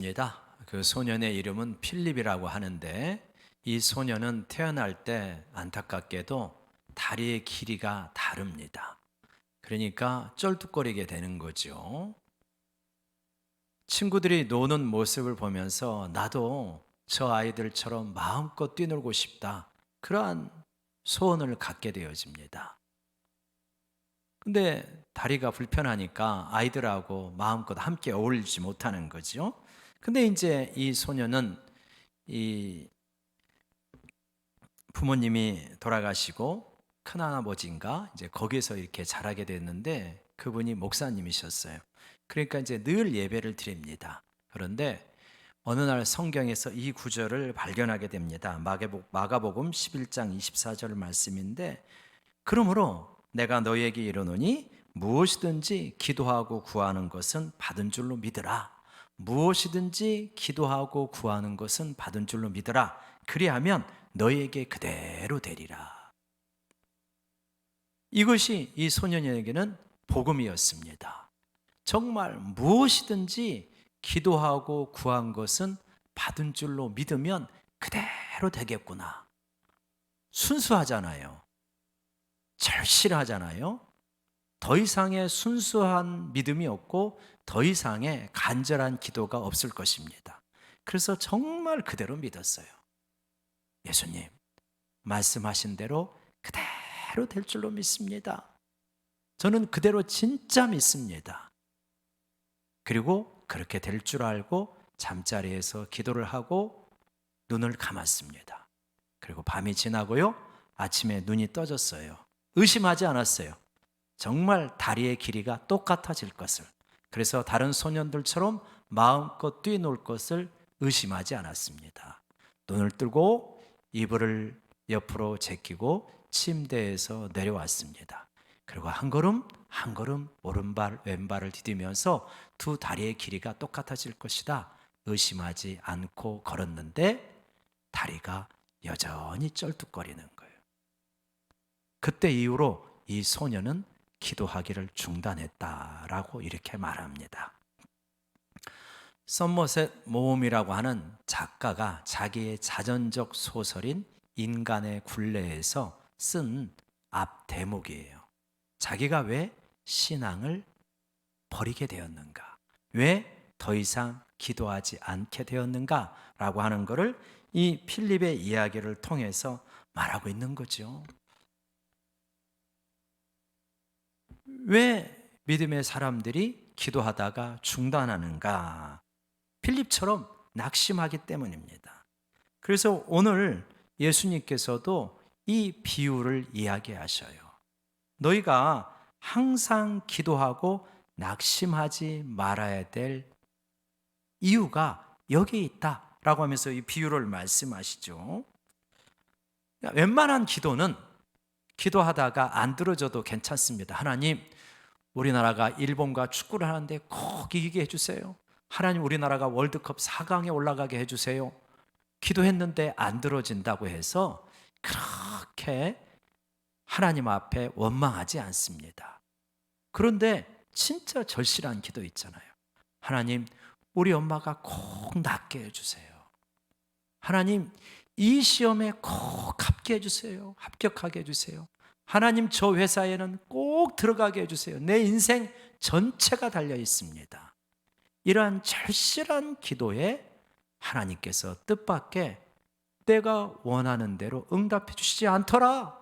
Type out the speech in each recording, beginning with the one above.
입니다. 그 소년의 이름은 필립이라고 하는데 이 소년은 태어날 때 안타깝게도 다리의 길이가 다릅니다. 그러니까 쩔뚝거리게 되는 거죠. 친구들이 노는 모습을 보면서 나도 저 아이들처럼 마음껏 뛰놀고 싶다. 그러한 소원을 갖게 되어집니다. 근데 다리가 불편하니까 아이들하고 마음껏 함께 어울리지 못하는 거죠. 근데 이제 이 소년은 이 부모님이 돌아가시고 큰할아버지인가 이제 거기서 이렇게 자라게 됐는데 그분이 목사님이셨어요. 그러니까 이제 늘 예배를 드립니다. 그런데 어느 날 성경에서 이 구절을 발견하게 됩니다. 마가복음 11장 24절 말씀인데 그러므로 내가 너희에게 이르노니 무엇이든지 기도하고 구하는 것은 받은 줄로 믿으라. 무엇이든지 기도하고 구하는 것은 받은 줄로 믿으라. 그리하면 너희에게 그대로 되리라. 이것이 이 소년에게는 복음이었습니다. 정말 무엇이든지 기도하고 구한 것은 받은 줄로 믿으면 그대로 되겠구나. 순수하잖아요. 절실하잖아요. 더 이상의 순수한 믿음이 없고 더 이상의 간절한 기도가 없을 것입니다. 그래서 정말 그대로 믿었어요. 예수님, 말씀하신 대로 그대로 될 줄로 믿습니다. 저는 그대로 진짜 믿습니다. 그리고 그렇게 될 줄 알고 잠자리에서 기도를 하고 눈을 감았습니다. 그리고 밤이 지나고요. 아침에 눈이 떠졌어요. 의심하지 않았어요. 정말 다리의 길이가 똑같아질 것을. 그래서 다른 소년들처럼 마음껏 뛰놀 것을 의심하지 않았습니다. 눈을 뜨고 이불을 옆으로 제끼고 침대에서 내려왔습니다. 그리고 한 걸음 한 걸음 오른발 왼발을 디디면서 두 다리의 길이가 똑같아질 것이다 의심하지 않고 걸었는데 다리가 여전히 쩔뚝거리는 거예요. 그때 이후로 이 소년은 기도하기를 중단했다라고 이렇게 말합니다. 썸머셋 모험이라고 하는 작가가 자기의 자전적 소설인 인간의 굴레에서 쓴 앞 대목이에요. 자기가 왜 신앙을 버리게 되었는가? 왜 더 이상 기도하지 않게 되었는가? 라고 하는 것을 이 필립의 이야기를 통해서 말하고 있는 거죠. 왜 믿음의 사람들이 기도하다가 중단하는가? 필립처럼 낙심하기 때문입니다. 그래서 오늘 예수님께서도 이 비유를 이야기하셔요. 너희가 항상 기도하고 낙심하지 말아야 될 이유가 여기에 있다라고 하면서 이 비유를 말씀하시죠. 웬만한 기도는 기도하다가 안 들어져도 괜찮습니다. 하나님, 우리나라가 일본과 축구를 하는데 꼭 이기게 해주세요. 하나님, 우리나라가 월드컵 4강에 올라가게 해주세요. 기도했는데 안 들어진다고 해서 그렇게 하나님 앞에 원망하지 않습니다. 그런데 진짜 절실한 기도 있잖아요. 하나님, 우리 엄마가 꼭 낫게 해주세요. 하나님, 이 시험에 꼭 합격하게 해주세요. 하나님, 저 회사에는 꼭 들어가게 해주세요. 내 인생 전체가 달려 있습니다. 이러한 절실한 기도에 하나님께서 뜻밖의 내가 원하는 대로 응답해 주시지 않더라.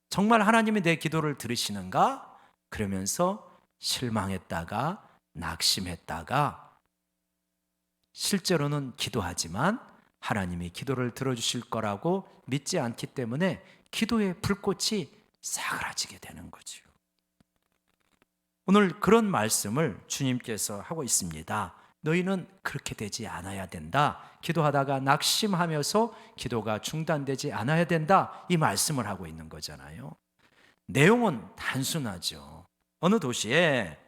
정말 하나님이 내 기도를 들으시는가? 그러면서 실망했다가 낙심했다가 실제로는 기도하지만 하나님이 기도를 들어주실 거라고 믿지 않기 때문에 기도의 불꽃이 사그라지게 되는 거죠. 오늘 그런 말씀을 주님께서 하고 있습니다. 너희는 그렇게 되지 않아야 된다. 기도하다가 낙심하면서 기도가 중단되지 않아야 된다. 이 말씀을 하고 있는 거잖아요. 내용은 단순하죠. 어느 도시에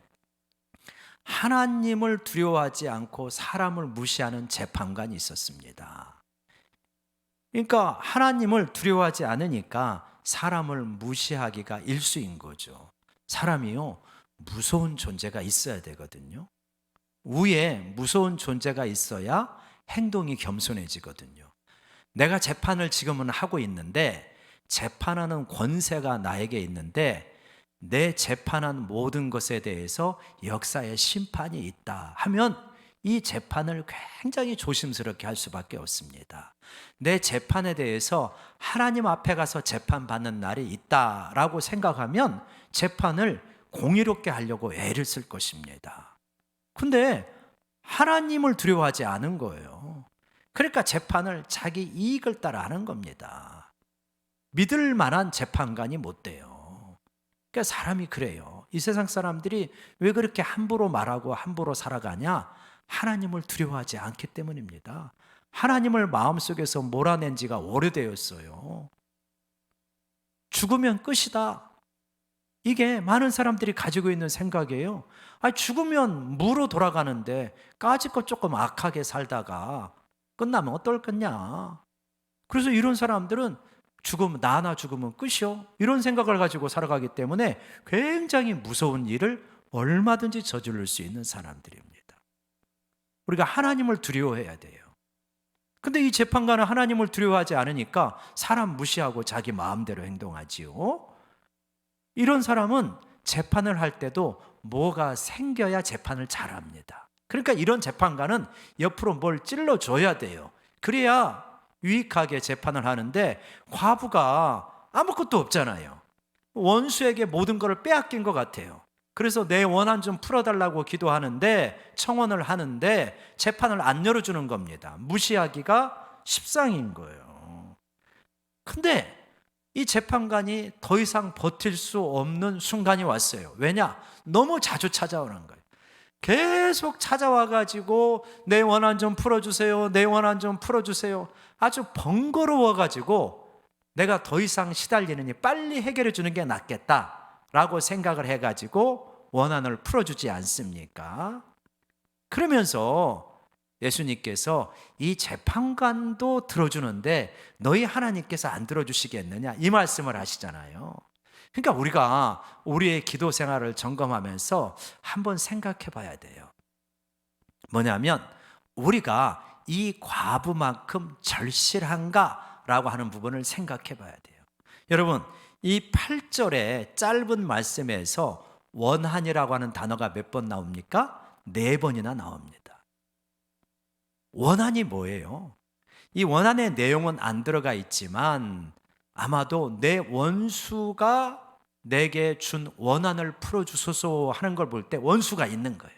하나님을 두려워하지 않고 사람을 무시하는 재판관이 있었습니다. 그러니까 하나님을 두려워하지 않으니까 사람을 무시하기가 일수인 거죠. 사람이요, 무서운 존재가 있어야 되거든요. 위에 무서운 존재가 있어야 행동이 겸손해지거든요. 내가 재판을 지금은 하고 있는데 재판하는 권세가 나에게 있는데 내 재판한 모든 것에 대해서 역사의 심판이 있다 하면 이 재판을 굉장히 조심스럽게 할 수밖에 없습니다. 내 재판에 대해서 하나님 앞에 가서 재판받는 날이 있다라고 생각하면 재판을 공의롭게 하려고 애를 쓸 것입니다. 근데 하나님을 두려워하지 않은 거예요. 그러니까 재판을 자기 이익을 따라 하는 겁니다. 믿을 만한 재판관이 못 돼요. 그러니까 사람이 그래요. 이 세상 사람들이 왜 그렇게 함부로 말하고 함부로 살아가냐? 하나님을 두려워하지 않기 때문입니다. 하나님을 마음속에서 몰아낸 지가 오래되었어요. 죽으면 끝이다. 이게 많은 사람들이 가지고 있는 생각이에요. 죽으면 무로 돌아가는데 까짓것 조금 악하게 살다가 끝나면 어떨 거냐. 그래서 이런 사람들은 나 하나 죽으면 끝이요. 이런 생각을 가지고 살아가기 때문에 굉장히 무서운 일을 얼마든지 저지를 수 있는 사람들입니다. 우리가 하나님을 두려워해야 돼요. 근데 이 재판관은 하나님을 두려워하지 않으니까 사람 무시하고 자기 마음대로 행동하지요. 이런 사람은 재판을 할 때도 뭐가 생겨야 재판을 잘합니다. 그러니까 이런 재판관은 옆으로 뭘 찔러줘야 돼요. 그래야 유익하게 재판을 하는데 과부가 아무것도 없잖아요. 원수에게 모든 것을 빼앗긴 것 같아요. 그래서 내 원한 좀 풀어달라고 기도하는데 청원을 하는데 재판을 안 열어주는 겁니다. 무시하기가 십상인 거예요. 근데 이 재판관이 더 이상 버틸 수 없는 순간이 왔어요. 왜냐? 너무 자주 찾아오는 거예요. 계속 찾아와가지고 내 원한 좀 풀어주세요. 내 원한 좀 풀어주세요. 아주 번거로워가지고 내가 더 이상 시달리느니 빨리 해결해 주는 게 낫겠다라고 생각을 해가지고 원한을 풀어주지 않습니까? 그러면서 예수님께서 이 재판관도 들어주는데 너희 하나님께서 안 들어주시겠느냐 이 말씀을 하시잖아요. 그러니까 우리가 우리의 기도 생활을 점검하면서 한번 생각해 봐야 돼요. 뭐냐면 우리가 이 과부만큼 절실한가 라고 하는 부분을 생각해 봐야 돼요. 여러분, 이 8절의 짧은 말씀에서 원한이라고 하는 단어가 몇 번 나옵니까? 4번이나 나옵니다. 원한이 뭐예요? 이 원한의 내용은 안 들어가 있지만 아마도 내 원수가 내게 준 원한을 풀어주소서 하는 걸 볼 때 원수가 있는 거예요.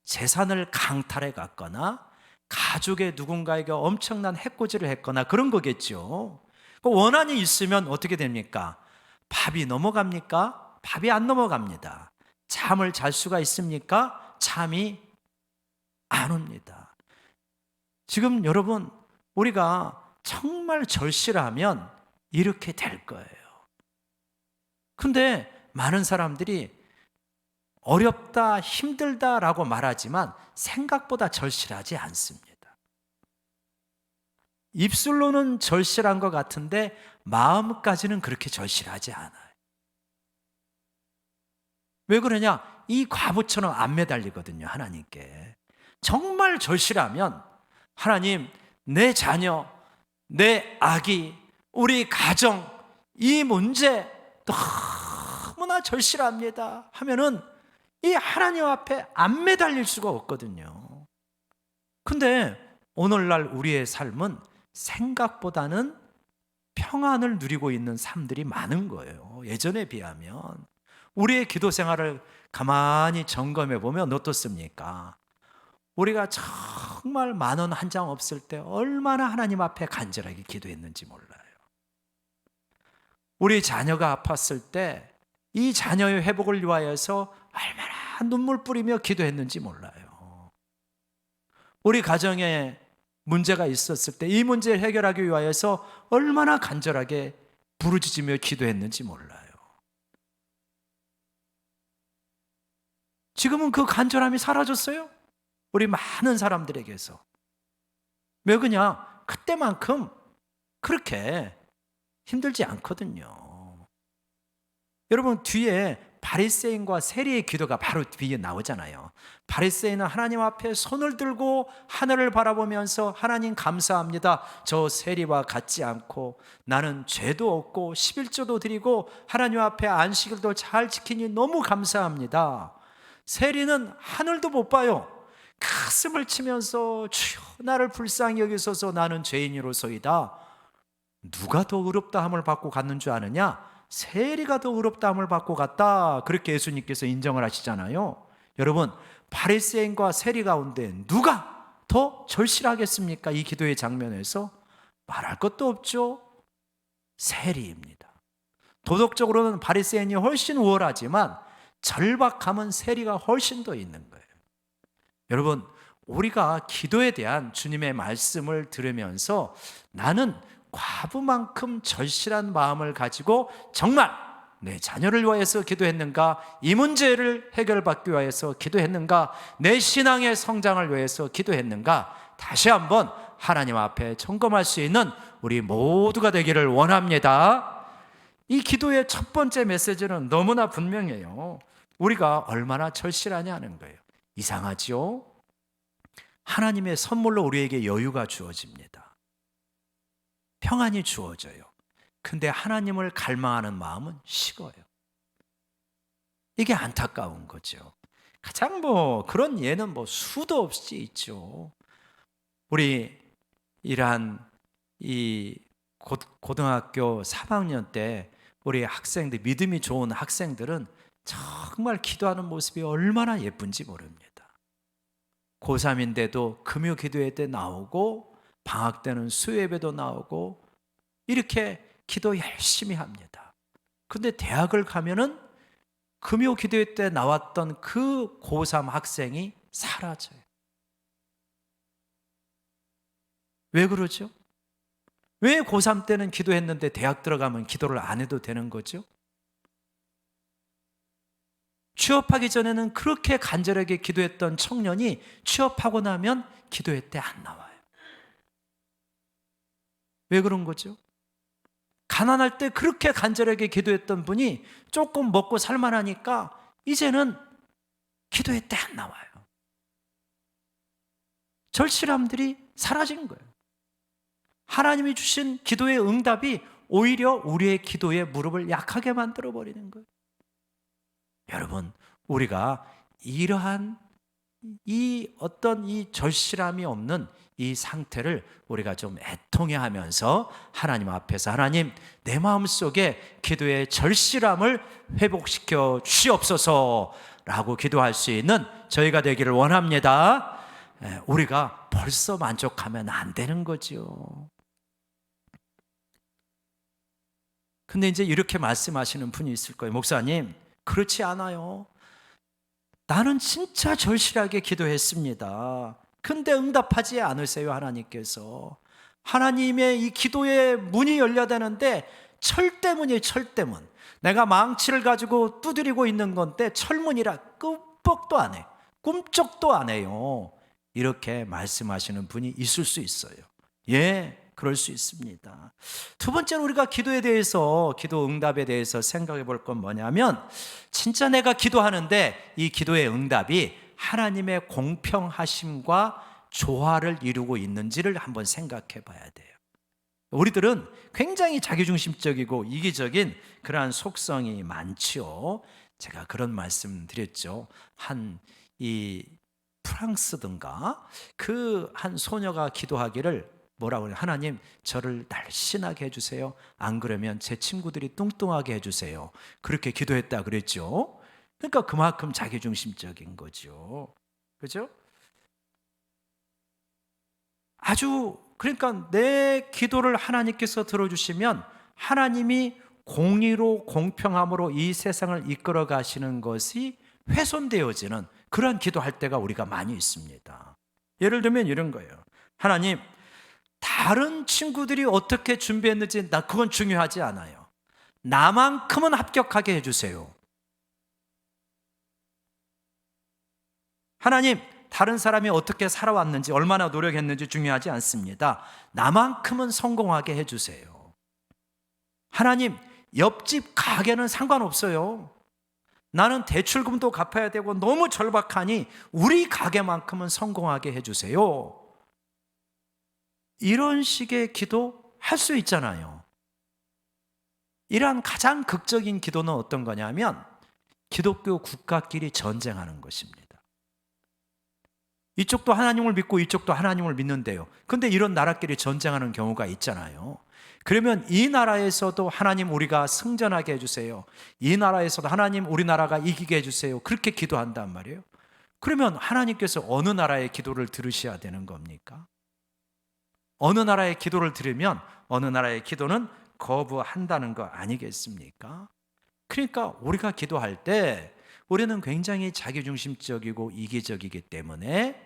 재산을 강탈해 갔거나 가족의 누군가에게 엄청난 해코지를 했거나 그런 거겠죠. 그 원한이 있으면 어떻게 됩니까? 밥이 넘어갑니까? 밥이 안 넘어갑니다. 잠을 잘 수가 있습니까? 잠이 안 옵니다. 지금 여러분, 우리가 정말 절실하면 이렇게 될 거예요. 근데 많은 사람들이 어렵다, 힘들다라고 말하지만 생각보다 절실하지 않습니다. 입술로는 절실한 것 같은데 마음까지는 그렇게 절실하지 않아요. 왜 그러냐? 이 과부처럼 안 매달리거든요, 하나님께. 정말 절실하면 하나님, 내 자녀, 내 아기, 우리 가정, 이 문제 너무나 절실합니다 하면은 이 하나님 앞에 안 매달릴 수가 없거든요. 근데 오늘날 우리의 삶은 생각보다는 평안을 누리고 있는 삶들이 많은 거예요. 예전에 비하면. 우리의 기도 생활을 가만히 점검해 보면 어떻습니까? 우리가 정말 10,000원 한 장 없을 때 얼마나 하나님 앞에 간절하게 기도했는지 몰라요. 우리 자녀가 아팠을 때 이 자녀의 회복을 위하여서 얼마나 눈물 뿌리며 기도했는지 몰라요. 우리 가정에 문제가 있었을 때 이 문제를 해결하기 위하여서 얼마나 간절하게 부르짖으며 기도했는지 몰라요. 지금은 그 간절함이 사라졌어요. 우리 많은 사람들에게서. 왜 그냥 그때만큼 그렇게 힘들지 않거든요. 여러분, 뒤에 바리새인과 세리의 기도가 바로 뒤에 나오잖아요. 바리새인은 하나님 앞에 손을 들고 하늘을 바라보면서 하나님 감사합니다. 저 세리와 같지 않고 나는 죄도 없고 11조도 드리고 하나님 앞에 안식일도 잘 지키니 너무 감사합니다. 세리는 하늘도 못 봐요. 가슴을 치면서 주여 나를 불쌍히 여기소서 나는 죄인이로소이다. 누가 더 의롭다함을 받고 갔는 줄 아느냐? 세리가 더 의롭다함을 받고 갔다. 그렇게 예수님께서 인정을 하시잖아요. 여러분, 바리새인과 세리 가운데 누가 더 절실하겠습니까? 이 기도의 장면에서 말할 것도 없죠. 세리입니다. 도덕적으로는 바리새인이 훨씬 우월하지만 절박함은 세리가 훨씬 더 있는 거예요. 여러분, 우리가 기도에 대한 주님의 말씀을 들으면서 나는 과부만큼 절실한 마음을 가지고 정말 내 자녀를 위해서 기도했는가? 이 문제를 해결받기 위해서 기도했는가? 내 신앙의 성장을 위해서 기도했는가? 다시 한번 하나님 앞에 점검할 수 있는 우리 모두가 되기를 원합니다. 이 기도의 첫 번째 메시지는 너무나 분명해요. 우리가 얼마나 절실하냐는 거예요. 이상하지요? 하나님의 선물로 우리에게 여유가 주어집니다. 평안이 주어져요. 근데 하나님을 갈망하는 마음은 식어요. 이게 안타까운 거죠. 가장 그런 예는 수도 없이 있죠. 우리 이러한 이 고등학교 3학년 때 우리 학생들, 믿음이 좋은 학생들은 정말 기도하는 모습이 얼마나 예쁜지 모릅니다. 고3인데도 금요 기도회 때 나오고 방학 때는 수요예배도 나오고 이렇게 기도 열심히 합니다. 근데 대학을 가면은 금요 기도회 때 나왔던 그 고3 학생이 사라져요. 왜 그러죠? 왜 고3 때는 기도했는데 대학 들어가면 기도를 안 해도 되는 거죠? 취업하기 전에는 그렇게 간절하게 기도했던 청년이 취업하고 나면 기도회 때 안 나와요. 왜 그런 거죠? 가난할 때 그렇게 간절하게 기도했던 분이 조금 먹고 살만하니까 이제는 기도회 때 안 나와요. 절실함들이 사라진 거예요. 하나님이 주신 기도의 응답이 오히려 우리의 기도의 무릎을 약하게 만들어 버리는 거예요. 여러분, 우리가 이러한 이 절실함이 없는 이 상태를 우리가 좀 애통해 하면서 하나님 앞에서 하나님, 내 마음속에 기도의 절실함을 회복시켜 주시옵소서라고 기도할 수 있는 저희가 되기를 원합니다. 우리가 벌써 만족하면 안 되는 거죠. 근데 이제 이렇게 말씀하시는 분이 있을 거예요. 목사님, 그렇지 않아요. 나는 진짜 절실하게 기도했습니다. 근데 응답하지 않으세요, 하나님께서. 하나님의 이 기도의 문이 열려야 되는데 철대문이에요, 철대문. 내가 망치를 가지고 두드리고 있는 건데 철문이라 끔뻑도 안 해. 꿈쩍도 안 해요. 이렇게 말씀하시는 분이 있을 수 있어요. 예, 그럴 수 있습니다. 두 번째로 우리가 기도에 대해서, 기도 응답에 대해서 생각해 볼 건 뭐냐면, 진짜 내가 기도하는데 이 기도의 응답이 하나님의 공평하심과 조화를 이루고 있는지를 한번 생각해 봐야 돼요. 우리들은 굉장히 자기중심적이고 이기적인 그러한 속성이 많지요. 제가 그런 말씀 드렸죠. 이 프랑스든가 그 한 소녀가 기도하기를 뭐라고 그래요? 하나님, 저를 날씬하게 해주세요. 안 그러면 제 친구들이 뚱뚱하게 해주세요. 그렇게 기도했다 그랬죠. 그러니까 그만큼 자기중심적인 거죠. 그죠? 그러니까 내 기도를 하나님께서 들어주시면 하나님이 공의로 공평함으로 이 세상을 이끌어 가시는 것이 훼손되어지는 그런 기도할 때가 우리가 많이 있습니다. 예를 들면 이런 거예요. 하나님, 다른 친구들이 어떻게 준비했는지 그건 중요하지 않아요. 나만큼은 합격하게 해주세요. 하나님, 다른 사람이 어떻게 살아왔는지, 얼마나 노력했는지 중요하지 않습니다. 나만큼은 성공하게 해주세요. 하나님, 옆집 가게는 상관없어요. 나는 대출금도 갚아야 되고 너무 절박하니 우리 가게만큼은 성공하게 해주세요. 이런 식의 기도 할 수 있잖아요. 이러한 가장 극적인 기도는 어떤 거냐면 기독교 국가끼리 전쟁하는 것입니다. 이쪽도 하나님을 믿고 이쪽도 하나님을 믿는데요. 근데 이런 나라끼리 전쟁하는 경우가 있잖아요. 그러면 이 나라에서도 하나님 우리가 승전하게 해주세요. 이 나라에서도 하나님 우리나라가 이기게 해주세요. 그렇게 기도한단 말이에요. 그러면 하나님께서 어느 나라의 기도를 들으셔야 되는 겁니까? 어느 나라의 기도를 들으면 어느 나라의 기도는 거부한다는 거 아니겠습니까? 그러니까 우리가 기도할 때 우리는 굉장히 자기중심적이고 이기적이기 때문에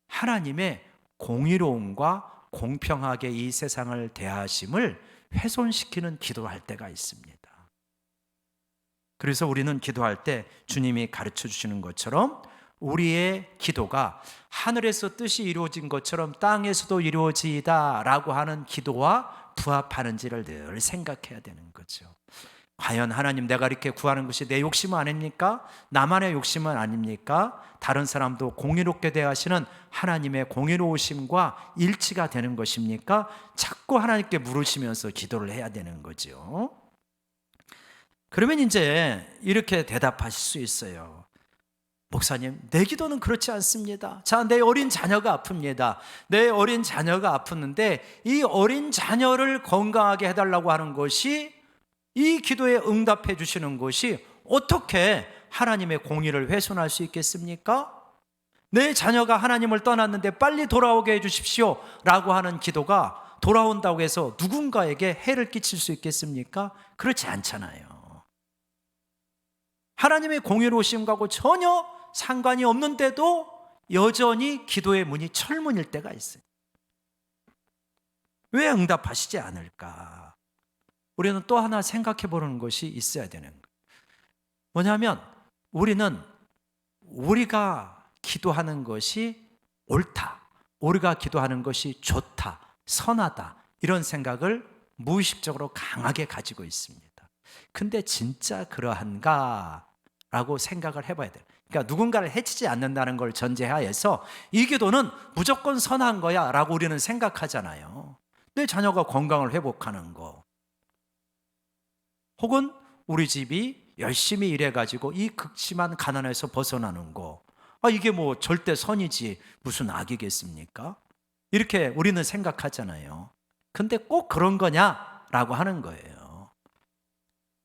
하나님의 공의로움과 공평하게 이 세상을 대하심을 훼손시키는 기도를 할 때가 있습니다. 그래서 우리는 기도할 때 주님이 가르쳐 주시는 것처럼 우리의 기도가 하늘에서 뜻이 이루어진 것처럼 땅에서도 이루어지이다 라고 하는 기도와 부합하는지를 늘 생각해야 되는 거죠. 과연 하나님, 내가 이렇게 구하는 것이 내 욕심은 아닙니까? 나만의 욕심은 아닙니까? 다른 사람도 공의롭게 대하시는 하나님의 공의로우심과 일치가 되는 것입니까? 자꾸 하나님께 물으시면서 기도를 해야 되는 거죠. 그러면 이제 이렇게 대답하실 수 있어요. 목사님, 내 기도는 그렇지 않습니다. 자, 내 어린 자녀가 아픕니다. 내 어린 자녀가 아프는데 이 어린 자녀를 건강하게 해달라고 하는 것이, 이 기도에 응답해 주시는 것이 어떻게 하나님의 공의를 훼손할 수 있겠습니까? 내 자녀가 하나님을 떠났는데 빨리 돌아오게 해 주십시오 라고 하는 기도가 돌아온다고 해서 누군가에게 해를 끼칠 수 있겠습니까? 그렇지 않잖아요. 하나님의 공의로우심과고 전혀 상관이 없는데도 여전히 기도의 문이 철문일 때가 있어요. 왜 응답하시지 않을까? 우리는 또 하나 생각해 보는 것이 있어야 되는 거예요. 뭐냐면 우리는 우리가 기도하는 것이 옳다, 우리가 기도하는 것이 좋다, 선하다, 이런 생각을 무의식적으로 강하게 가지고 있습니다. 근데 진짜 그러한가? 라고 생각을 해봐야 돼요. 그러니까 누군가를 해치지 않는다는 걸 전제하에서 이 기도는 무조건 선한 거야 라고 우리는 생각하잖아요. 내 자녀가 건강을 회복하는 거, 혹은 우리 집이 열심히 일해가지고 이 극심한 가난에서 벗어나는 거, 이게 뭐 절대 선이지 무슨 악이겠습니까? 이렇게 우리는 생각하잖아요. 근데 꼭 그런 거냐라고 하는 거예요.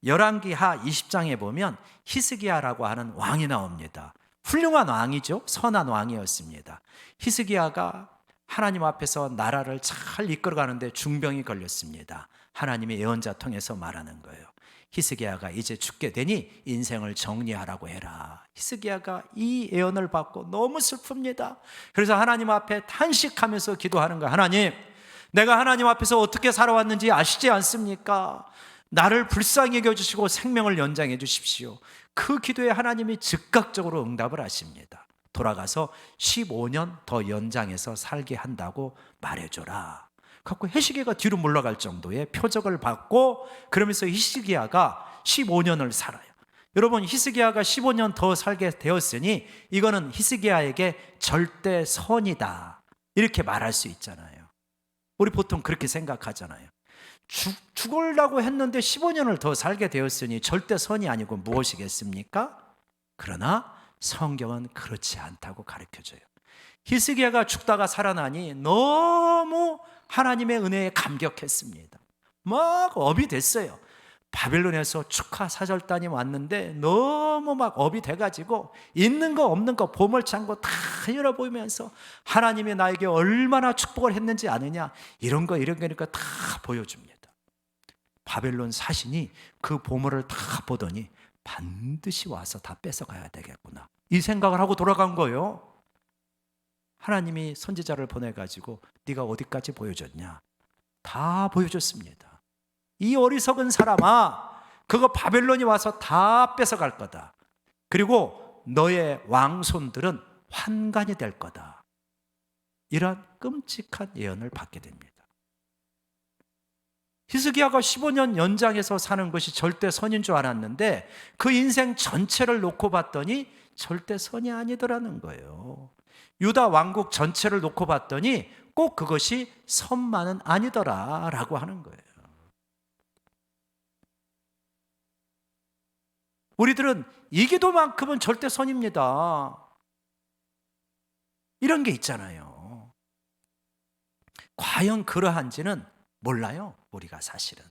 열왕기하 20장에 보면 히스기야라고 하는 왕이 나옵니다. 훌륭한 왕이죠. 선한 왕이었습니다. 히스기야가 하나님 앞에서 나라를 잘 이끌어가는데 중병이 걸렸습니다. 하나님의 예언자 통해서 말하는 거예요. 히스기야가 이제 죽게 되니 인생을 정리하라고 해라. 히스기야가 이 예언을 받고 너무 슬픕니다. 그래서 하나님 앞에 탄식하면서 기도하는 거예요. 하나님, 내가 하나님 앞에서 어떻게 살아왔는지 아시지 않습니까? 나를 불쌍히 여겨주시고 생명을 연장해 주십시오. 그 기도에 하나님이 즉각적으로 응답을 하십니다. 돌아가서 15년 더 연장해서 살게 한다고 말해줘라. 갖고 히스기야가 뒤로 물러갈 정도의 표적을 받고, 그러면서 히스기야가 15년을 살아요. 여러분, 히스기야가 15년 더 살게 되었으니 이거는 히스기야에게 절대 선이다, 이렇게 말할 수 있잖아요. 우리 보통 그렇게 생각하잖아요. 죽으려고 했는데 15년을 더 살게 되었으니 절대 선이 아니고 무엇이겠습니까? 그러나 성경은 그렇지 않다고 가르쳐줘요. 히스기야가 죽다가 살아나니 너무 하나님의 은혜에 감격했습니다. 막 업이 됐어요. 바벨론에서 축하 사절단이 왔는데 너무 막 업이 돼가지고 있는 거 없는 거 보물창고 다 열어보면서 하나님이 나에게 얼마나 축복을 했는지 아느냐, 이런 거니까 다 보여줍니다. 바벨론 사신이 그 보물을 다 보더니 반드시 와서 다 뺏어가야 되겠구나, 이 생각을 하고 돌아간 거예요. 하나님이 선지자를 보내가지고 네가 어디까지 보여줬냐? 다 보여줬습니다. 이 어리석은 사람아, 그거 바벨론이 와서 다 뺏어갈 거다. 그리고 너의 왕손들은 환관이 될 거다. 이러한 끔찍한 예언을 받게 됩니다. 히스기야가 15년 연장해서 사는 것이 절대 선인 줄 알았는데 그 인생 전체를 놓고 봤더니 절대 선이 아니더라는 거예요. 유다 왕국 전체를 놓고 봤더니 꼭 그것이 선만은 아니더라라고 하는 거예요. 우리들은 이 기도만큼은 절대 선입니다, 이런 게 있잖아요. 과연 그러한지는 몰라요, 우리가 사실은.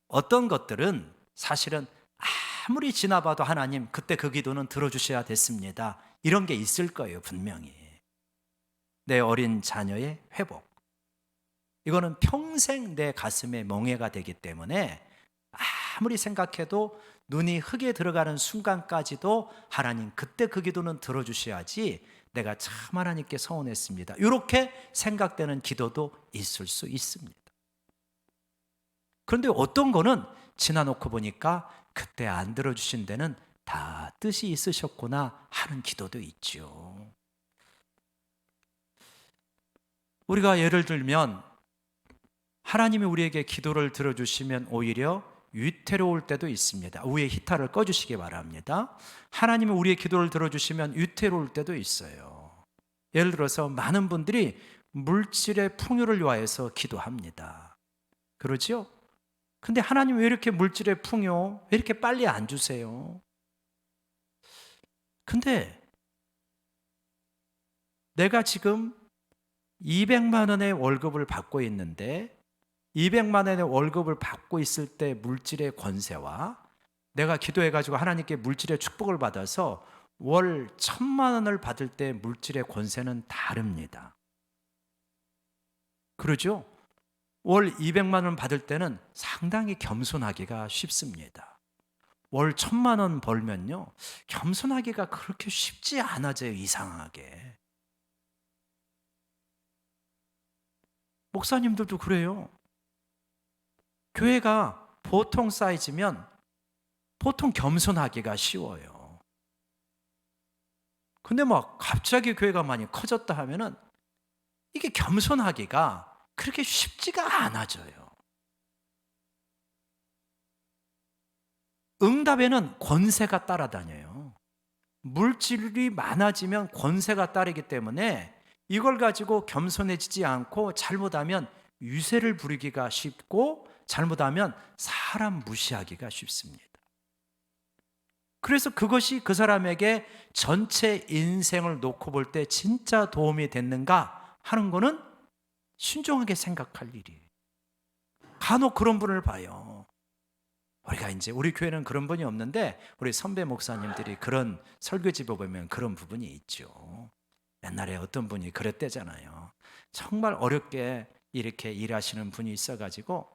어떤 것들은 사실은 아무리 지나봐도 하나님 그때 그 기도는 들어주셔야 됐습니다, 이런 게 있을 거예요, 분명히. 내 어린 자녀의 회복, 이거는 평생 내 가슴에 멍해가 되기 때문에 아무리 생각해도 눈이 흙에 들어가는 순간까지도 하나님 그때 그 기도는 들어주셔야지, 내가 참 하나님께 서운했습니다, 이렇게 생각되는 기도도 있을 수 있습니다. 그런데 어떤 거는 지나놓고 보니까 그때 안 들어주신 데는 다 뜻이 있으셨구나 하는 기도도 있죠. 우리가 예를 들면 하나님이 우리에게 기도를 들어주시면 오히려 위태로울 때도 있습니다. 위에 히터를 꺼주시기 바랍니다. 하나님이 우리의 기도를 들어주시면 위태로울 때도 있어요. 예를 들어서 많은 분들이 물질의 풍요를 위하여서 기도합니다. 그러죠? 근데 하나님 왜 이렇게 물질의 풍요 왜 이렇게 빨리 안 주세요? 근데 내가 지금 200만 원의 월급을 받고 있는데 200만 원의 월급을 받고 있을 때 물질의 권세와 내가 기도해가지고 하나님께 물질의 축복을 받아서 월 1000만 원을 받을 때 물질의 권세는 다릅니다. 그러죠? 월 200만 원 받을 때는 상당히 겸손하기가 쉽습니다. 월 1000만 원 벌면요, 겸손하기가 그렇게 쉽지 않아져요, 이상하게. 목사님들도 그래요. 교회가 보통 사이즈면 보통 겸손하기가 쉬워요. 근데 막 갑자기 교회가 많이 커졌다 하면은 이게 겸손하기가 그렇게 쉽지가 않아져요. 응답에는 권세가 따라다녀요. 물질이 많아지면 권세가 따르기 때문에 이걸 가지고 겸손해지지 않고 잘못하면 유세를 부리기가 쉽고 잘못하면 사람 무시하기가 쉽습니다. 그래서 그것이 그 사람에게 전체 인생을 놓고 볼 때 진짜 도움이 됐는가 하는 거는 신중하게 생각할 일이에요. 간혹 그런 분을 봐요. 우리가 이제 우리 교회는 그런 분이 없는데 우리 선배 목사님들이 그런 설교집에 보면 그런 부분이 있죠. 옛날에 어떤 분이 그랬대잖아요. 정말 어렵게 이렇게 일하시는 분이 있어가지고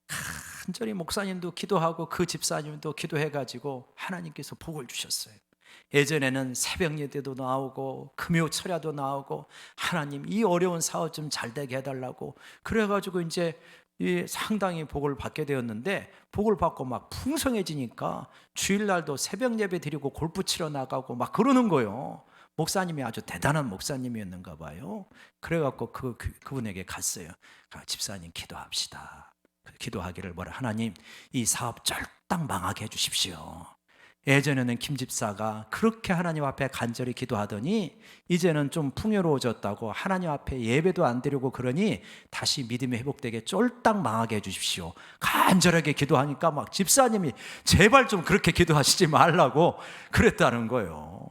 간절히 목사님도 기도하고 그 집사님도 기도해가지고 하나님께서 복을 주셨어요. 예전에는 새벽 예배도 나오고 금요 철야도 나오고 하나님 이 어려운 사업 좀 잘 되게 해달라고 그래가지고 이제 상당히 복을 받게 되었는데 복을 받고 막 풍성해지니까 주일날도 새벽 예배 드리고 골프 치러 나가고 막 그러는 거예요. 목사님이 아주 대단한 목사님이었는가 봐요. 그래갖고 그분에게 갔어요. 집사님 기도합시다. 기도하기를 뭐라, 하나님 이 사업 쫄딱 망하게 해주십시오. 예전에는 김 집사가 그렇게 하나님 앞에 간절히 기도하더니 이제는 좀 풍요로워졌다고 하나님 앞에 예배도 안 드리고 그러니 다시 믿음이 회복되게 쫄딱 망하게 해주십시오. 간절하게 기도하니까 막 집사님이 제발 좀 그렇게 기도하시지 말라고 그랬다는 거예요.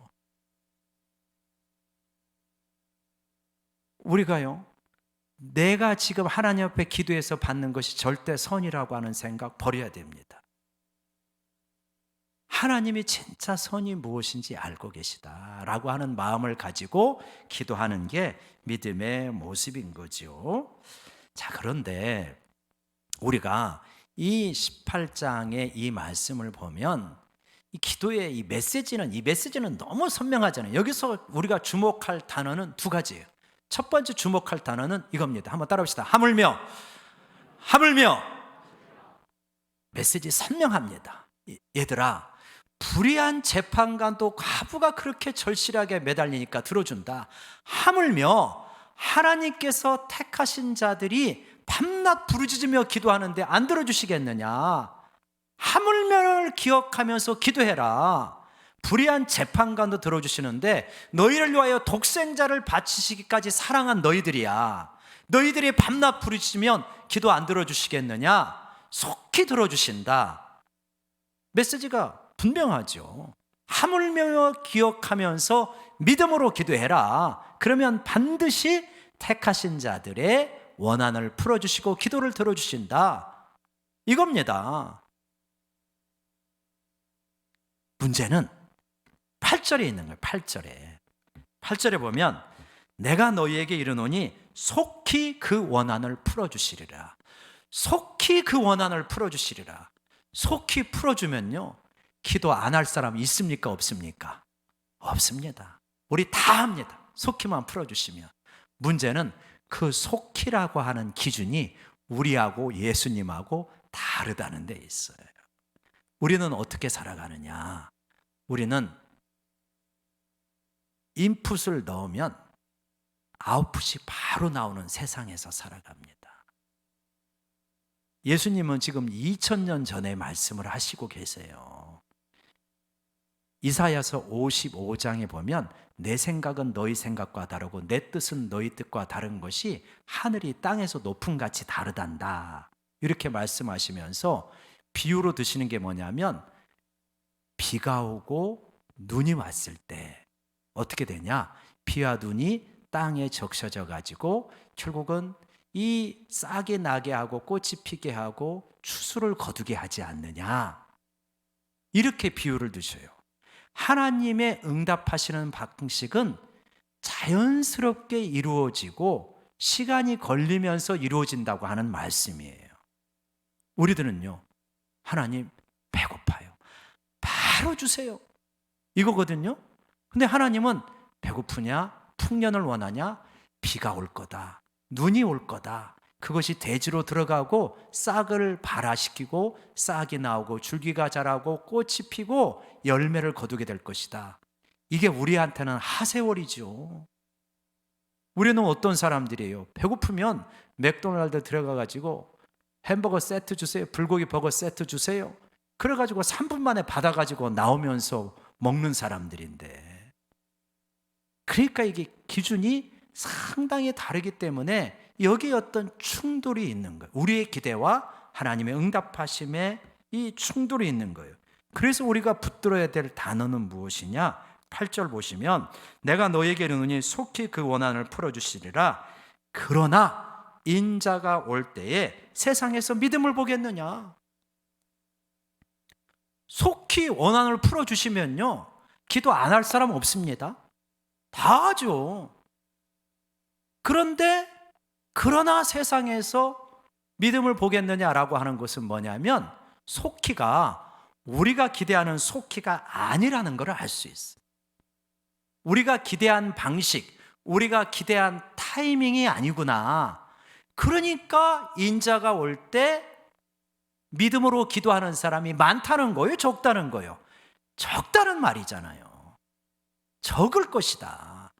우리가요, 내가 지금 하나님 앞에 기도해서 받는 것이 절대 선이라고 하는 생각 버려야 됩니다. 하나님이 진짜 선이 무엇인지 알고 계시다라고 하는 마음을 가지고 기도하는 게 믿음의 모습인 거죠. 자, 그런데 우리가 이 18장의 이 말씀을 보면 이 기도의 이 메시지는 너무 선명하잖아요. 여기서 우리가 주목할 단어는 두 가지예요. 첫 번째 주목할 단어는 이겁니다. 한번 따라합시다. 하물며. 메시지 선명합니다. 얘들아, 불의한 재판관도 과부가 그렇게 절실하게 매달리니까 들어준다. 하물며 하나님께서 택하신 자들이 밤낮 부르짖으며 기도하는데 안 들어주시겠느냐? 하물며를 기억하면서 기도해라. 불의한 재판관도 들어주시는데 너희를 위하여 독생자를 바치시기까지 사랑한 너희들이야. 너희들이 밤낮 부르짖으면 기도 안 들어주시겠느냐? 속히 들어주신다. 메시지가 분명하죠. 하물며 기억하면서 믿음으로 기도해라. 그러면 반드시 택하신 자들의 원한을 풀어주시고 기도를 들어주신다. 이겁니다. 문제는 8절에 있는 거예요. 8절에 보면 내가 너희에게 이르노니 속히 그 원한을 풀어주시리라. 속히 그 원한을 풀어주시리라. 속히 풀어주면요, 기도 안 할 사람 있습니까? 없습니까? 없습니다. 우리 다 합니다. 속히만 풀어주시면. 문제는 그 속히라고 하는 기준이 우리하고 예수님하고 다르다는 데 있어요. 우리는 어떻게 살아가느냐? 우리는 인풋을 넣으면 아웃풋이 바로 나오는 세상에서 살아갑니다. 예수님은 지금 2000년 전에 말씀을 하시고 계세요. 이사야서 55장에 보면 내 생각은 너희 생각과 다르고 내 뜻은 너희 뜻과 다른 것이 하늘이 땅에서 높음 같이 다르단다. 이렇게 말씀하시면서 비유로 드시는 게 뭐냐면 비가 오고 눈이 왔을 때 어떻게 되냐? 비와 눈이 땅에 적셔져 가지고 결국은 이 싹이 나게 하고 꽃이 피게 하고 추수를 거두게 하지 않느냐? 이렇게 비유를 드셔요. 하나님의 응답하시는 방식은 자연스럽게 이루어지고 시간이 걸리면서 이루어진다고 하는 말씀이에요. 우리들은요, 하나님 배고파요. 바로 주세요. 이거거든요. 근데 하나님은 배고프냐? 풍년을 원하냐? 비가 올 거다. 눈이 올 거다. 그것이 대지로 들어가고 싹을 발화시키고 싹이 나오고 줄기가 자라고 꽃이 피고 열매를 거두게 될 것이다. 이게 우리한테는 하세월이죠. 우리는 어떤 사람들이에요? 배고프면 맥도날드 들어가가지고 햄버거 세트 주세요. 불고기 버거 세트 주세요. 그래가지고 3분 만에 받아가지고 나오면서 먹는 사람들인데, 그러니까 이게 기준이 상당히 다르기 때문에 여기에 어떤 충돌이 있는 거예요. 우리의 기대와 하나님의 응답하심에 이 충돌이 있는 거예요. 그래서 우리가 붙들어야 될 단어는 무엇이냐? 8절 보시면 내가 너에게 이르노니 속히 그 원한을 풀어주시리라. 그러나 인자가 올 때에 세상에서 믿음을 보겠느냐? 속히 원한을 풀어주시면요, 기도 안 할 사람 없습니다. 다 하죠. 그런데 그러나 세상에서 믿음을 보겠느냐라고 하는 것은 뭐냐면 속히가 우리가 기대하는 속히가 아니라는 걸 알 수 있어요. 우리가 기대한 방식, 우리가 기대한 타이밍이 아니구나. 그러니까 인자가 올 때 믿음으로 기도하는 사람이 많다는 거예요? 적다는 거예요? 적다는 말이잖아요. 적을 것이다.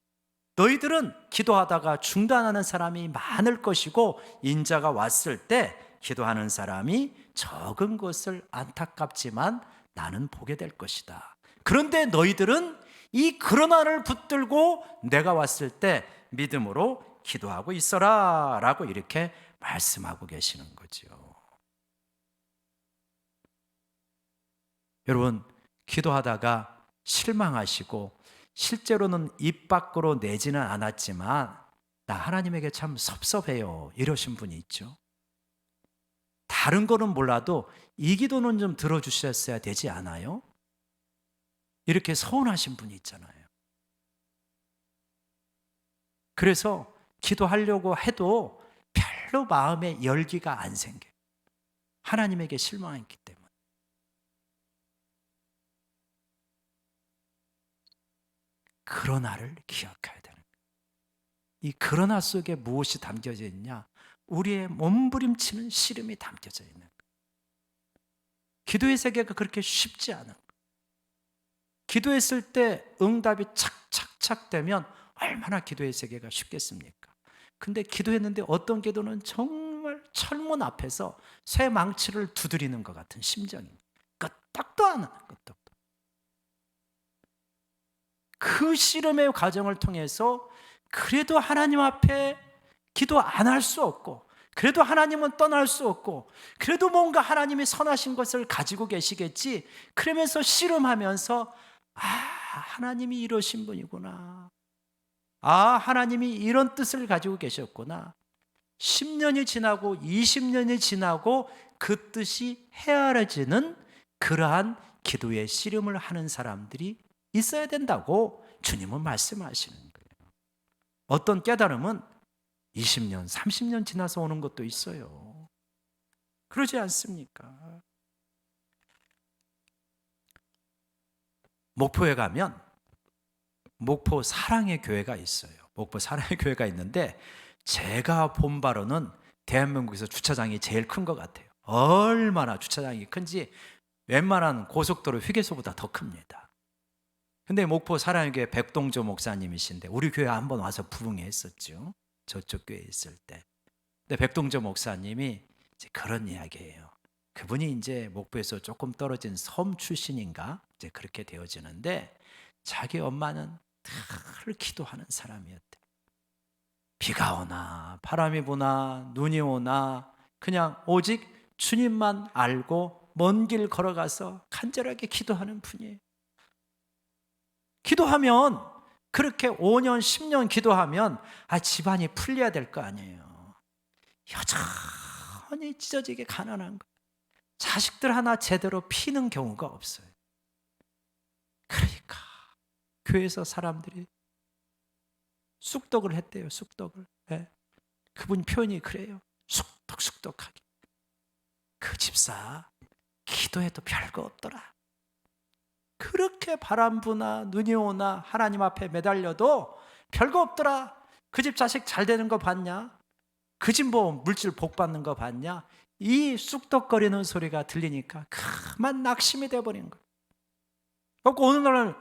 너희들은 기도하다가 중단하는 사람이 많을 것이고 인자가 왔을 때 기도하는 사람이 적은 것을 안타깝지만 나는 보게 될 것이다. 그런데 너희들은 이 그러나를 붙들고 내가 왔을 때 믿음으로 기도하고 있어라 라고 이렇게 말씀하고 계시는 거죠. 여러분, 기도하다가 실망하시고 실제로는 입 밖으로 내지는 않았지만 나 하나님에게 참 섭섭해요 이러신 분이 있죠. 다른 거는 몰라도 이 기도는 좀 들어주셨어야 되지 않아요? 이렇게 서운하신 분이 있잖아요. 그래서 기도하려고 해도 별로 마음에 열기가 안 생겨요. 하나님에게 실망했기 때문에. 그러나를 기억해야 되는 거예요. 이 그러나 속에 무엇이 담겨져 있냐? 우리의 몸부림치는 시름이 담겨져 있는 거예요. 기도의 세계가 그렇게 쉽지 않은 거예요. 기도했을 때 응답이 착착착 되면 얼마나 기도의 세계가 쉽겠습니까? 근데 기도했는데 어떤 기도는 정말 철문 앞에서 쇠 망치를 두드리는 것 같은 심정입니다. 끄떡도 안 하는 끄떡도. 그 씨름의 과정을 통해서 그래도 하나님 앞에 기도 안 할 수 없고, 그래도 하나님은 떠날 수 없고, 그래도 뭔가 하나님이 선하신 것을 가지고 계시겠지, 그러면서 씨름하면서 하나님이 이러신 분이구나, 하나님이 이런 뜻을 가지고 계셨구나, 10년이 지나고 20년이 지나고 그 뜻이 헤아려지는 그러한 기도의 씨름을 하는 사람들이 있어야 된다고 주님은 말씀하시는 거예요. 어떤 깨달음은 20년, 30년 지나서 오는 것도 있어요. 그러지 않습니까? 목포에 가면 목포 사랑의 교회가 있어요. 목포 사랑의 교회가 있는데 제가 본 바로는 대한민국에서 주차장이 제일 큰 것 같아요. 얼마나 주차장이 큰지 웬만한 고속도로 휴게소보다 더 큽니다. 근데 목포 사랑의 교회 백동조 목사님이신데 우리 교회 한번 와서 부흥했었죠. 저쪽 교회에 있을 때. 근데 백동조 목사님이 이제 그런 이야기예요. 그분이 이제 목포에서 조금 떨어진 섬 출신인가? 이제 그렇게 되어지는데 자기 엄마는 늘 기도하는 사람이었대. 비가 오나 바람이 부나 눈이 오나 그냥 오직 주님만 알고 먼 길 걸어가서 간절하게 기도하는 분이에요. 기도하면 그렇게 5년 10년 기도하면 집안이 풀려야 될 거 아니에요. 여전히 찢어지게 가난한 거예요. 자식들 하나 제대로 피는 경우가 없어요. 그러니까 교회에서 사람들이 쑥덕을 했대요. 쑥덕을. 네. 그분 표현이 그래요. 쑥덕쑥덕하게. 그 집사 기도해도 별거 없더라. 그렇게 바람 부나 눈이 오나 하나님 앞에 매달려도 별거 없더라. 그 집 자식 잘 되는 거 봤냐? 그 집 뭐 물질 복 받는 거 봤냐? 이 쑥덕거리는 소리가 들리니까 그만 낙심이 돼버린 거예요. 그래서 어느 날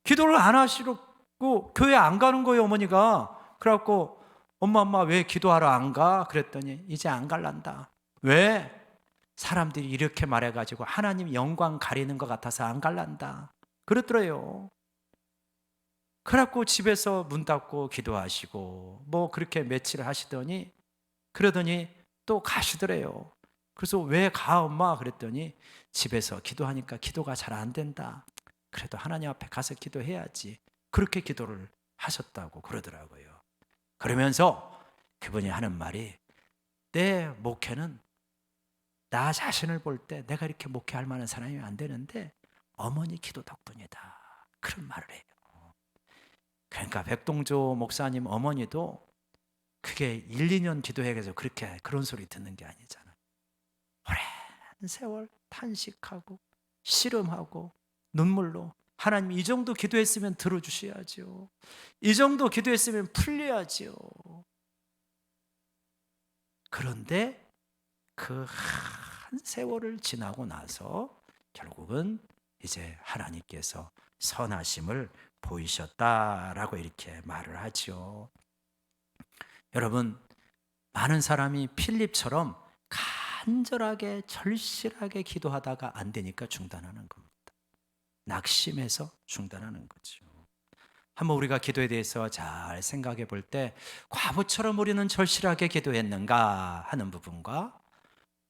기도를 안 하시고 교회 안 가는 거예요, 어머니가. 그래갖고 엄마 왜 기도하러 안 가? 그랬더니 이제 안 갈란다. 왜? 사람들이 이렇게 말해가지고 하나님 영광 가리는 것 같아서 안 갈란다. 그러더래요. 그래갖고 집에서 문 닫고 기도하시고 뭐 그렇게 며칠 하시더니 그러더니 또 가시더래요. 그래서 왜 가 엄마? 그랬더니 집에서 기도하니까 기도가 잘 안 된다. 그래도 하나님 앞에 가서 기도해야지. 그렇게 기도를 하셨다고 그러더라고요. 그러면서 그분이 하는 말이 내 목회는 나 자신을 볼 때 내가 이렇게 목회할 만한 사람이 안 되는데 어머니 기도 덕분이다. 그런 말을 해요. 그러니까 백동조 목사님 어머니도 그게 1, 2년 기도해서 그렇게 그런 소리 듣는 게 아니잖아요. 오랜 세월 탄식하고 씨름하고 눈물로 하나님 이 정도 기도했으면 들어주셔야죠. 이 정도 기도했으면 풀려야죠. 그런데 그 한 세월을 지나고 나서 결국은 이제 하나님께서 선하심을 보이셨다라고 이렇게 말을 하죠. 여러분, 많은 사람이 필립처럼 간절하게 절실하게 기도하다가 안 되니까 중단하는 겁니다. 낙심해서 중단하는 거죠. 한번 우리가 기도에 대해서 잘 생각해 볼 때 과부처럼 우리는 절실하게 기도했는가 하는 부분과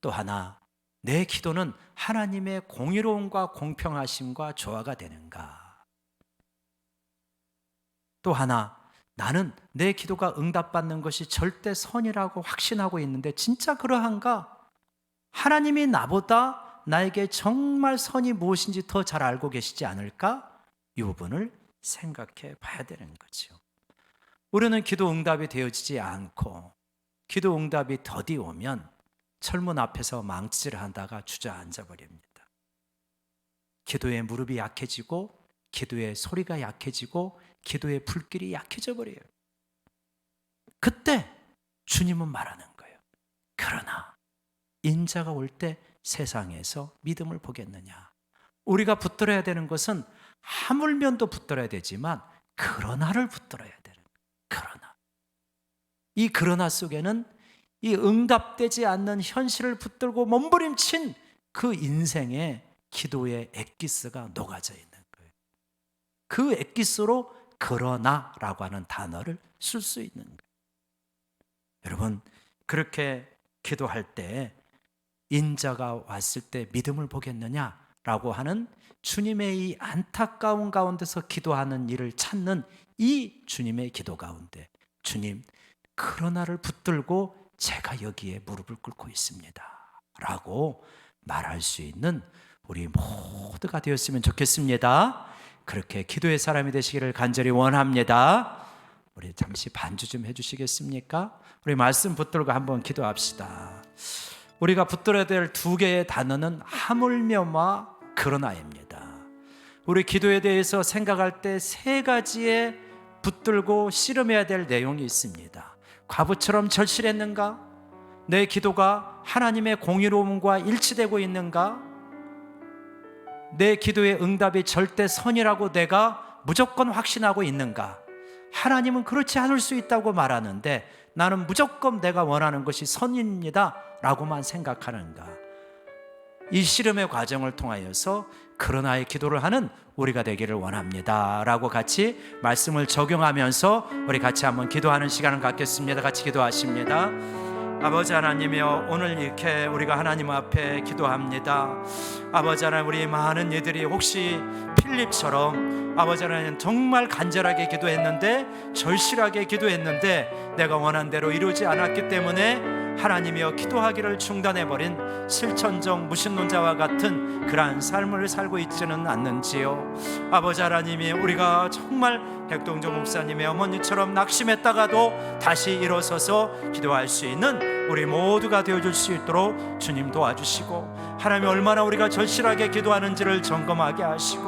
또 하나 내 기도는 하나님의 공의로움과 공평하심과 조화가 되는가, 또 하나 나는 내 기도가 응답받는 것이 절대 선이라고 확신하고 있는데 진짜 그러한가? 하나님이 나보다 나에게 정말 선이 무엇인지 더 잘 알고 계시지 않을까? 이 부분을 생각해 봐야 되는 거죠. 우리는 기도 응답이 되어지지 않고 기도 응답이 더디 오면 철문 앞에서 망치질 하다가 주저앉아 버립니다. 기도의 무릎이 약해지고 기도의 소리가 약해지고 기도의 불길이 약해져 버려요. 그때 주님은 말하는 거예요. 그러나 인자가 올 때 세상에서 믿음을 보겠느냐. 우리가 붙들어야 되는 것은 하물면도 붙들어야 되지만 그러나를 붙들어야 되는 거예요. 그러나. 이 그러나 속에는 이 응답되지 않는 현실을 붙들고 몸부림친 그 인생에 기도의 엑기스가 녹아져 있는 거예요. 그 엑기스로 그러나라고 하는 단어를 쓸 수 있는 거예요. 여러분, 그렇게 기도할 때 인자가 왔을 때 믿음을 보겠느냐라고 하는 주님의 이 안타까운 가운데서 기도하는 일을 찾는 이 주님의 기도 가운데, 주님, 그러나를 붙들고 제가 여기에 무릎을 꿇고 있습니다 라고 말할 수 있는 우리 모두가 되었으면 좋겠습니다. 그렇게 기도의 사람이 되시기를 간절히 원합니다. 우리 잠시 반주 좀 해주시겠습니까? 우리 말씀 붙들고 한번 기도합시다. 우리가 붙들어야 될 두 개의 단어는 하물며와 그러나입니다. 우리 기도에 대해서 생각할 때 세 가지의 붙들고 씨름해야 될 내용이 있습니다. 과부처럼 절실했는가? 내 기도가 하나님의 공의로움과 일치되고 있는가? 내 기도의 응답이 절대 선이라고 내가 무조건 확신하고 있는가? 하나님은 그렇지 않을 수 있다고 말하는데 나는 무조건 내가 원하는 것이 선입니다 라고만 생각하는가? 이 씨름의 과정을 통하여서 그러나의 기도를 하는 우리가 되기를 원합니다 라고 같이 말씀을 적용하면서 우리 같이 한번 기도하는 시간을 갖겠습니다. 같이 기도하십니다. 아버지 하나님이여, 오늘 이렇게 우리가 하나님 앞에 기도합니다. 아버지 하나님, 우리 많은 이들이 혹시 필립처럼 아버지 하나님 정말 간절하게 기도했는데, 절실하게 기도했는데 내가 원한 대로 이루지 않았기 때문에 하나님이여 기도하기를 중단해버린 실천적 무신론자와 같은 그러한 삶을 살고 있지는 않는지요. 아버지 하나님이 우리가 정말 백동정 목사님의 어머니처럼 낙심했다가도 다시 일어서서 기도할 수 있는 우리 모두가 되어줄 수 있도록 주님 도와주시고, 하나님 얼마나 우리가 절실하게 기도하는지를 점검하게 하시고,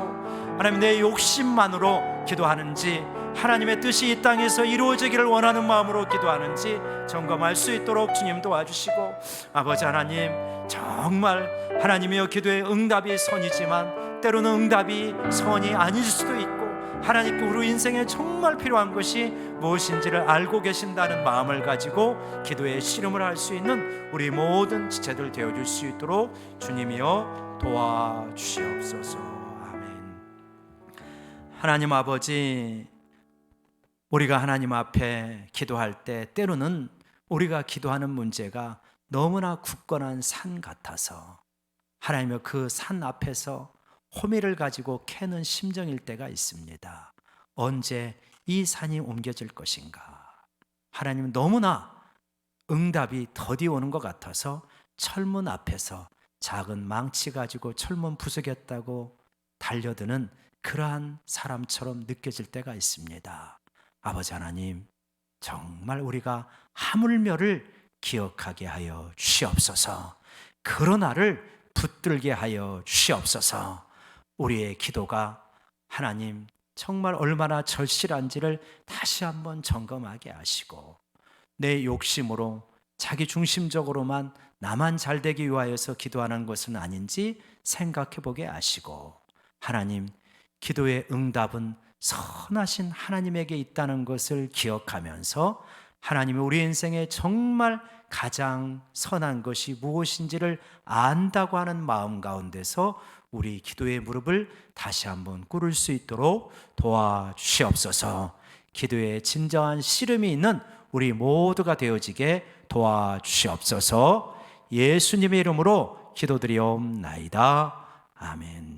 하나님 내 욕심만으로 기도하는지 하나님의 뜻이 이 땅에서 이루어지기를 원하는 마음으로 기도하는지 점검할 수 있도록 주님 도와주시고, 아버지 하나님 정말 하나님이여 기도의 응답이 선이지만 때로는 응답이 선이 아닐 수도 있고, 하나님께 우리 인생에 정말 필요한 것이 무엇인지를 알고 계신다는 마음을 가지고 기도의 씨름을 할 수 있는 우리 모든 지체들 되어줄 수 있도록 주님이여 도와주시옵소서. 아멘. 하나님 아버지, 우리가 하나님 앞에 기도할 때 때로는 우리가 기도하는 문제가 너무나 굳건한 산 같아서 하나님의 그 산 앞에서 호미를 가지고 캐는 심정일 때가 있습니다. 언제 이 산이 옮겨질 것인가? 하나님은 너무나 응답이 더디 오는 것 같아서 철문 앞에서 작은 망치 가지고 철문 부수겠다고 달려드는 그러한 사람처럼 느껴질 때가 있습니다. 아버지 하나님, 정말 우리가 하물며를 기억하게 하여 주시옵소서. 그러나를 붙들게 하여 주시옵소서. 우리의 기도가 하나님 정말 얼마나 절실한지를 다시 한번 점검하게 하시고, 내 욕심으로 자기 중심적으로만 나만 잘되기 위하여서 기도하는 것은 아닌지 생각해 보게 하시고, 하나님 기도의 응답은 선하신 하나님에게 있다는 것을 기억하면서 하나님이 우리 인생에 정말 가장 선한 것이 무엇인지를 안다고 하는 마음 가운데서 우리 기도의 무릎을 다시 한번 꿇을 수 있도록 도와주시옵소서. 기도에 진정한 씨름이 있는 우리 모두가 되어지게 도와주시옵소서. 예수님의 이름으로 기도드리옵나이다. 아멘.